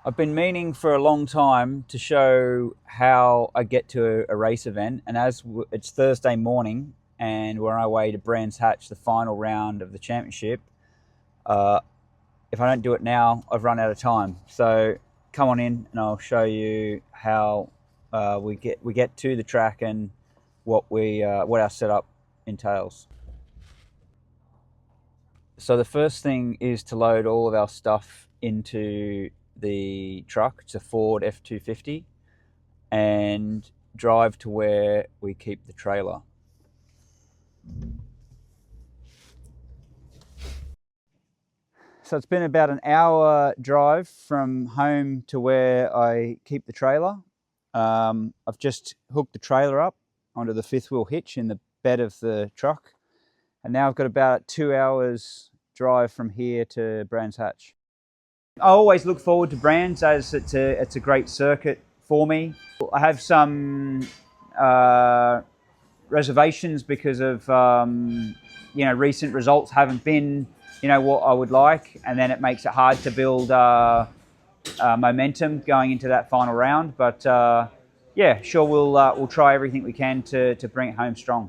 I've been meaning for a long time to show how I get to a race event, and as it's Thursday morning and we're on our way to Brands Hatch, the final round of the championship, if I don't do it now, I've run out of time. So come on in and I'll show you how we get to the track and what our setup entails. So the first thing is to load all of our stuff into the truck. It's a Ford F250, and drive to where we keep the trailer. So it's been about an hour drive from home to where I keep the trailer. I've just hooked the trailer up onto the fifth wheel hitch in the bed of the truck, and now I've got about 2 hours drive from here to Brands Hatch. I always look forward to Brands as it's a great circuit for me. I have some reservations because of recent results haven't been what I would like, and then it makes it hard to build momentum going into that final round. But yeah, sure, we'll try everything we can to bring it home strong.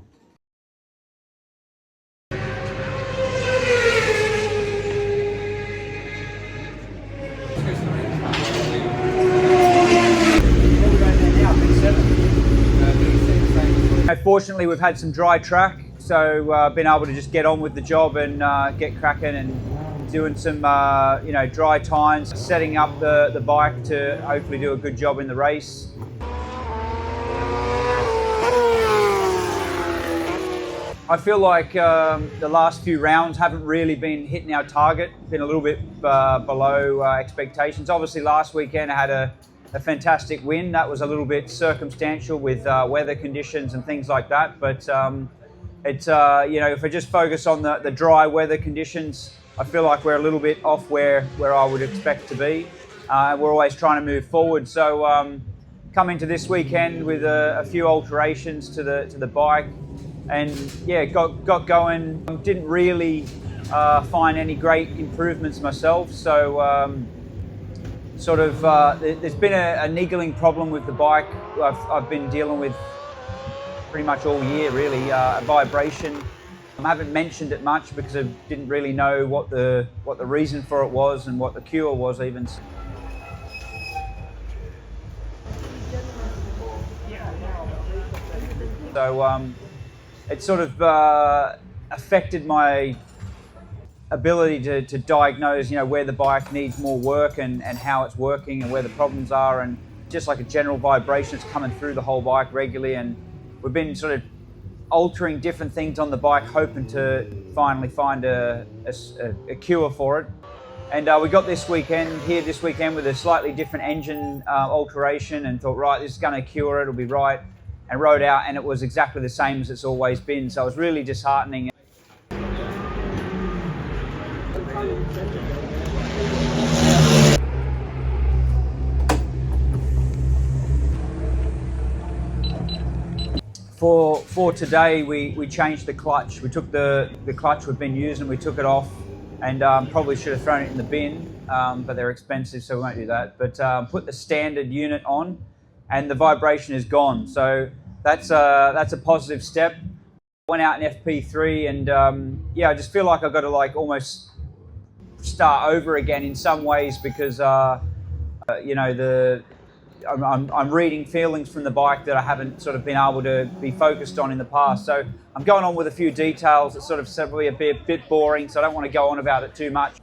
Fortunately, we've had some dry track, so been able to just get on with the job and get cracking and doing some dry times, setting up the bike to hopefully do a good job in the race. I feel like the last few rounds haven't really been hitting our target, been a little bit below expectations. Obviously last weekend I had a fantastic win. That was a little bit circumstantial with weather conditions and things like that. But if I just focus on the dry weather conditions, I feel like we're a little bit off where I would expect to be. We're always trying to move forward. So come into this weekend with a few alterations to the bike, and yeah, got going. Didn't really find any great improvements myself. So. There's been a niggling problem with the bike I've been dealing with pretty much all year, really, a vibration. I haven't mentioned it much because I didn't really know what the reason for it was and what the cure was even. So it sort of affected my ability to diagnose where the bike needs more work and how it's working and where the problems are, and just like a general vibration that's coming through the whole bike regularly. And we've been sort of altering different things on the bike, hoping to finally find a cure for it. And we got this weekend with a slightly different engine alteration, and thought, right, this is going to cure it, it'll be right, and rode out and it was exactly the same as it's always been. So it was really disheartening. For today, we changed the clutch. We took the clutch we've been using, we took it off, and probably should have thrown it in the bin, but they're expensive, so we won't do that. But put the standard unit on, and the vibration is gone. So that's a positive step. Went out in FP3, and yeah, I just feel like I've got to almost start over again in some ways, because I'm reading feelings from the bike that I haven't sort of been able to be focused on in the past. So I'm going on with a few details that sort of probably a bit boring, so I don't want to go on about it too much.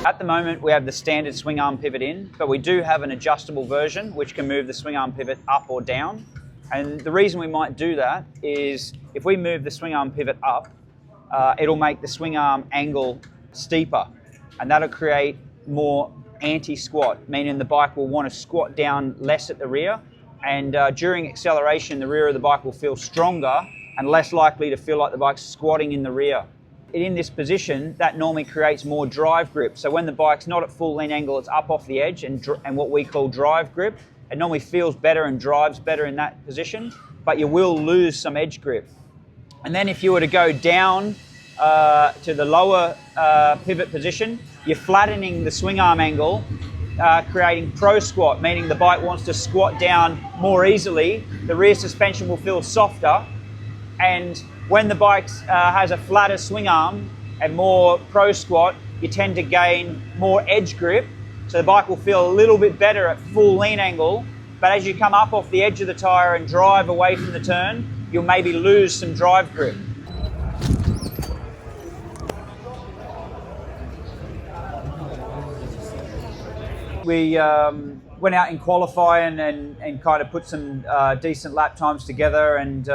At the moment, we have the standard swing arm pivot in, but we do have an adjustable version which can move the swing arm pivot up or down. And the reason we might do that is if we move the swing arm pivot up, it'll make the swing arm angle steeper, and that'll create more anti-squat, meaning the bike will want to squat down less at the rear, and during acceleration the rear of the bike will feel stronger and less likely to feel like the bike's squatting in the rear. In this position, that normally creates more drive grip. So when the bike's not at full lean angle, it's up off the edge, and what we call drive grip, it normally feels better and drives better in that position, but you will lose some edge grip. And then if you were to go down to the lower pivot position, you're flattening the swing arm angle, creating pro squat, meaning the bike wants to squat down more easily. The rear suspension will feel softer, and when the bike has a flatter swing arm and more pro squat, you tend to gain more edge grip, so the bike will feel a little bit better at full lean angle. But as you come up off the edge of the tyre and drive away from the turn, you'll maybe lose some drive grip. We went out in qualifying and kind of put some decent lap times together, and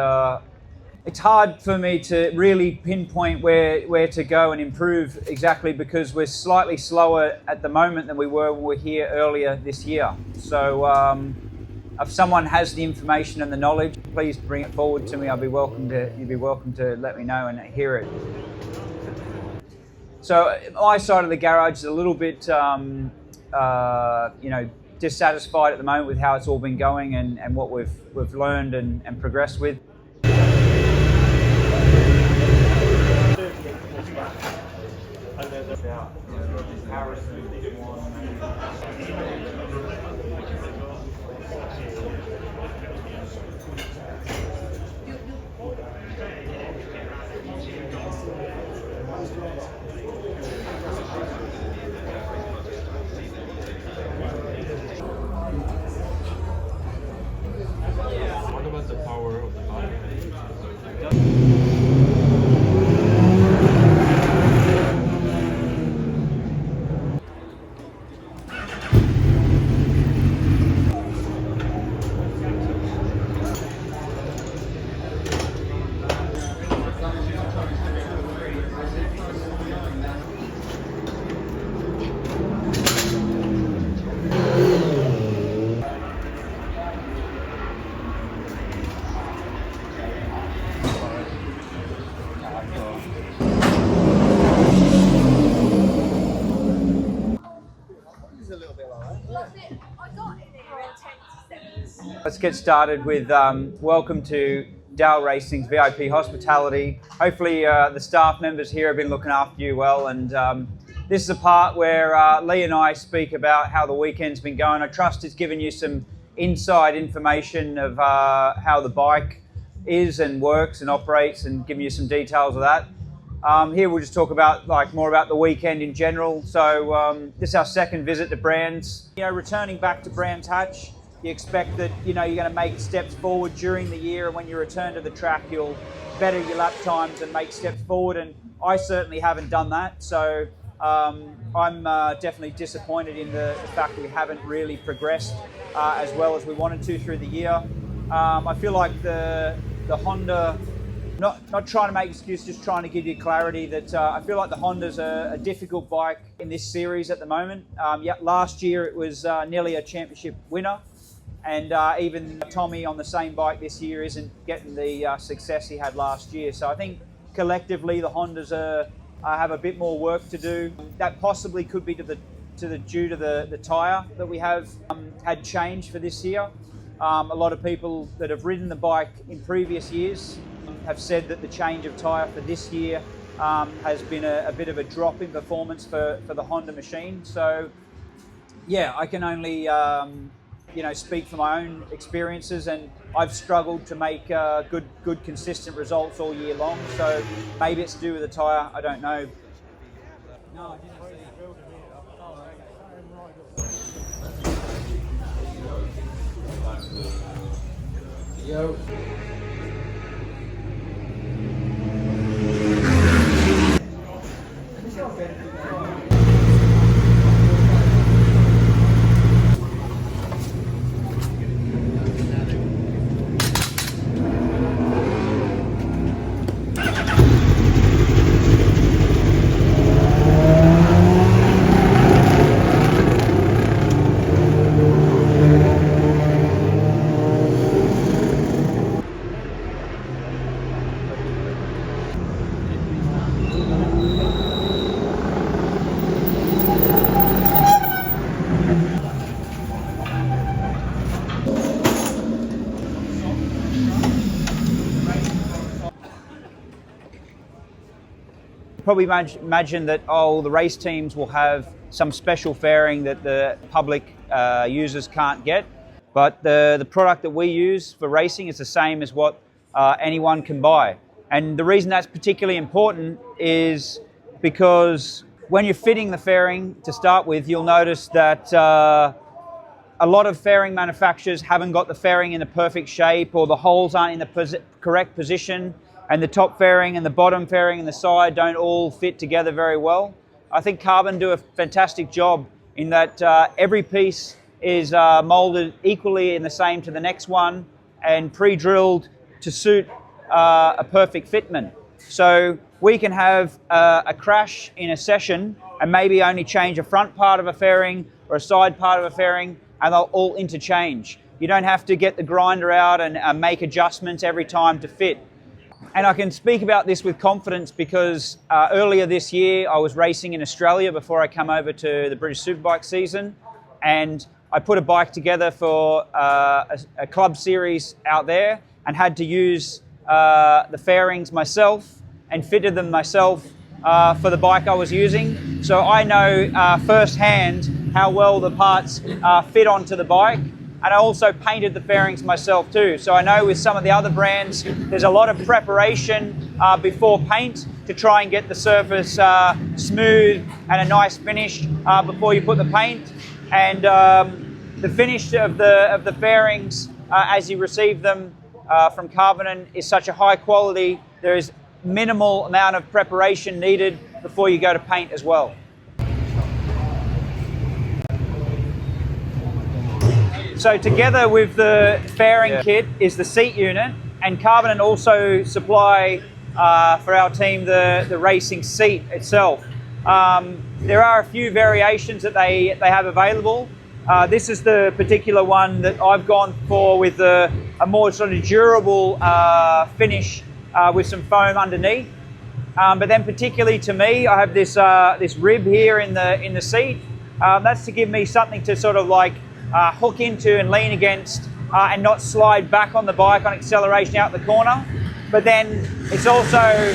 it's hard for me to really pinpoint where to go and improve exactly, because we're slightly slower at the moment than we were when we were here earlier this year. So if someone has the information and the knowledge, please bring it forward to me. You'd be welcome to let me know and hear it. So my side of the garage is a little bit dissatisfied at the moment with how it's all been going and what we've learned and progressed with. What about the power of the bike? Let's get started with welcome to DAO Racing's VIP hospitality. Hopefully the staff members here have been looking after you well, and this is a part where Lee and I speak about how the weekend's been going. I trust it's given you some inside information of how the bike is and works and operates, and giving you some details of that. Here we'll just talk about more about the weekend in general. So this is our second visit to Brands. Returning back to Brands Hatch, you expect that you're going to make steps forward during the year, and when you return to the track, you'll better your lap times and make steps forward. And I certainly haven't done that, so I'm definitely disappointed in the fact that we haven't really progressed as well as we wanted to through the year. I feel like the Honda, not trying to make excuses, just trying to give you clarity that I feel like the Honda's a difficult bike in this series at the moment. Last year it was nearly a championship winner, and even Tommy on the same bike this year isn't getting the success he had last year. So I think collectively the Hondas have a bit more work to do. That possibly could be due to the tyre that we have had changed for this year. A lot of people that have ridden the bike in previous years have said that the change of tyre for this year has been a bit of a drop in performance for the Honda machine. So yeah, I can only speak from my own experiences, and I've struggled to make good consistent results all year long. So maybe it's to do with the tyre, I don't know. Yo. probably imagine that, oh, the race teams will have some special fairing that the public users can't get. But the product that we use for racing is the same as what anyone can buy. And the reason that's particularly important is because when you're fitting the fairing to start with, you'll notice that a lot of fairing manufacturers haven't got the fairing in the perfect shape, or the holes aren't in the correct position, and the top fairing and the bottom fairing and the side don't all fit together very well. I think Carbon do a fantastic job in that every piece is molded equally in the same to the next one and pre-drilled to suit a perfect fitment. So we can have a crash in a session and maybe only change a front part of a fairing or a side part of a fairing, and they'll all interchange. You don't have to get the grinder out and make adjustments every time to fit. And I can speak about this with confidence because earlier this year I was racing in Australia before I come over to the British Superbike season, and I put a bike together for a club series out there and had to use the fairings myself and fitted them myself for the bike I was using. So I know firsthand how well the parts fit onto the bike. And I also painted the fairings myself too. So I know with some of the other brands, there's a lot of preparation before paint to try and get the surface smooth and a nice finish before you put the paint. And the finish of the fairings as you receive them from Carbon is such a high quality, there is minimal amount of preparation needed before you go to paint as well. So together with the fairing kit is the seat unit, and Carbon also supply for our team the racing seat itself. There are a few variations that they have available. This is the particular one that I've gone for with a more sort of durable finish with some foam underneath. But then particularly to me, I have this rib here in the seat. That's to give me something to sort of like hook into and lean against and not slide back on the bike on acceleration out the corner. But then it's also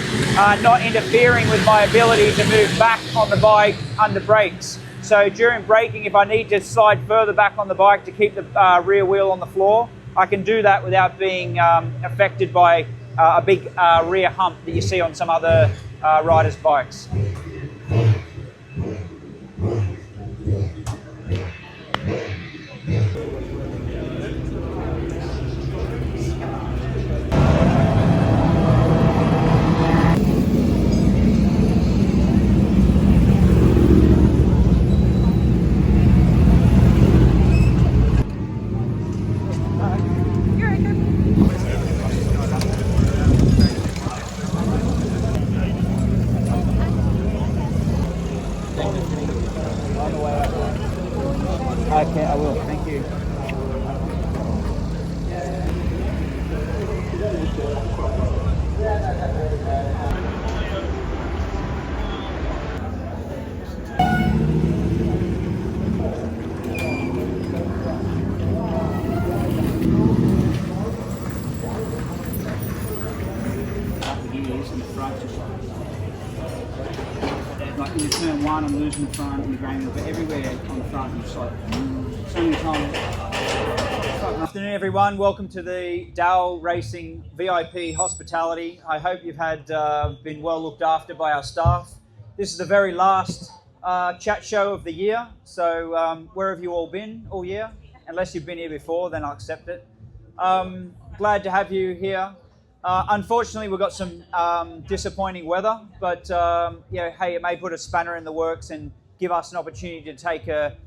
not interfering with my ability to move back on the bike under brakes. So during braking, if I need to slide further back on the bike to keep the rear wheel on the floor, I can do that without being affected by a big rear hump that you see on some other riders' bikes. Okay, I will. Thank you. Like in the turn one, I'm losing the front and the grain wheel, but everywhere on the front, I'm just like, so many times. Good afternoon, everyone. Welcome to the DAO Racing VIP hospitality. I hope you've been well looked after by our staff. This is the very last chat show of the year. So where have you all been all year? Unless you've been here before, then I'll accept it. Glad to have you here. Unfortunately, we've got some disappointing weather, but hey, it may put a spanner in the works and give us an opportunity to take a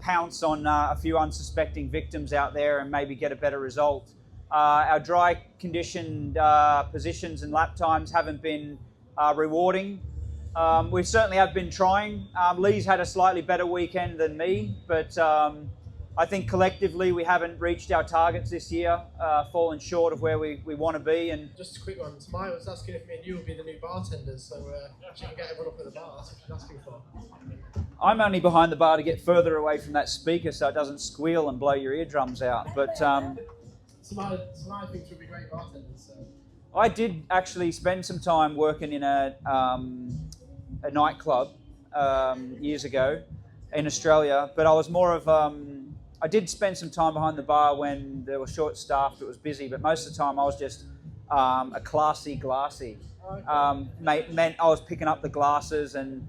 pounce on a few unsuspecting victims out there and maybe get a better result. Our dry conditioned positions and lap times haven't been rewarding. We certainly have been trying. Lee's had a slightly better weekend than me, but I think collectively we haven't reached our targets this year, fallen short of where we want to be. And just a quick one, Maya was asking if me and you would be the new bartenders, so she can get everyone up at the bar. That's what she's asking for. I'm only behind the bar to get further away from that speaker so it doesn't squeal and blow your eardrums out. But Samaya thinks we'd be great bartenders. So. I did actually spend some time working in a nightclub years ago in Australia, but I was more of, I did spend some time behind the bar when they were short-staffed, it was busy, but most of the time I was just a classy glassy. Meant I was picking up the glasses and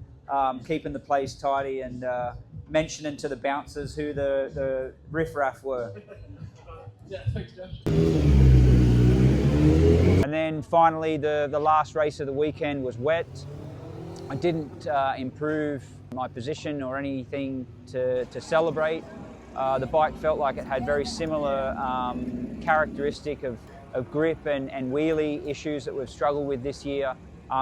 keeping the place tidy and mentioning to the bouncers who the riffraff were. Yeah, thanks, Josh. And then finally, the last race of the weekend was wet. I didn't improve my position or anything to celebrate. The bike felt like it had very similar characteristic of grip and wheelie issues that we've struggled with this year,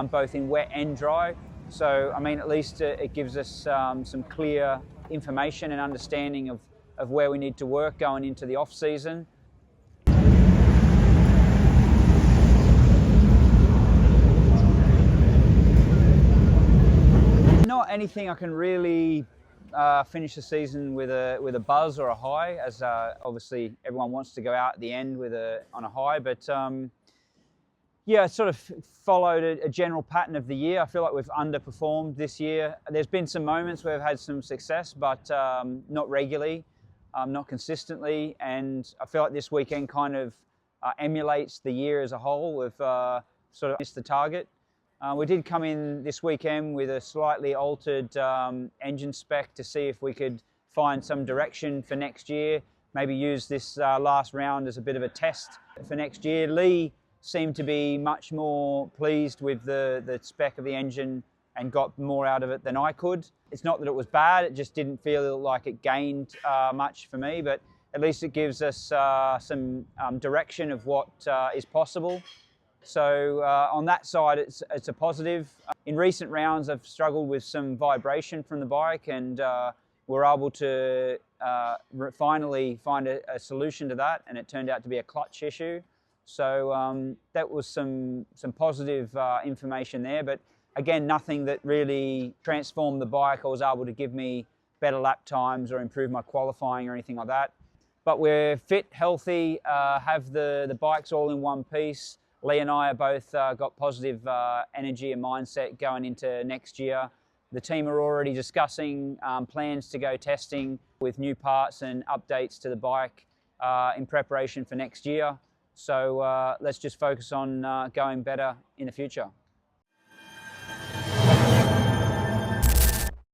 both in wet and dry. So, I mean, at least it gives us some clear information and understanding of where we need to work going into the off-season. Not anything I can really finish the season with a buzz or a high, as obviously everyone wants to go out at the end on a high. But yeah, it sort of followed a general pattern of the year. I feel like we've underperformed this year. There's been some moments where we've had some success, but not regularly, not consistently. And I feel like this weekend kind of emulates the year as a whole. We've sort of missed the target. We did come in this weekend with a slightly altered engine spec to see if we could find some direction for next year, maybe use this last round as a bit of a test for next year. Lee seemed to be much more pleased with the spec of the engine and got more out of it than I could. It's not that it was bad, it just didn't feel like it gained much for me, but at least it gives us some direction of what is possible. So on that side, it's a positive. In recent rounds, I've struggled with some vibration from the bike, and we're able to finally find a solution to that, and it turned out to be a clutch issue. So that was some positive information there, but again, nothing that really transformed the bike or was able to give me better lap times or improve my qualifying or anything like that. But we're fit, healthy, have the bikes all in one piece. Lee and I are both got positive energy and mindset going into next year. The team are already discussing plans to go testing with new parts and updates to the bike in preparation for next year. So let's just focus on going better in the future.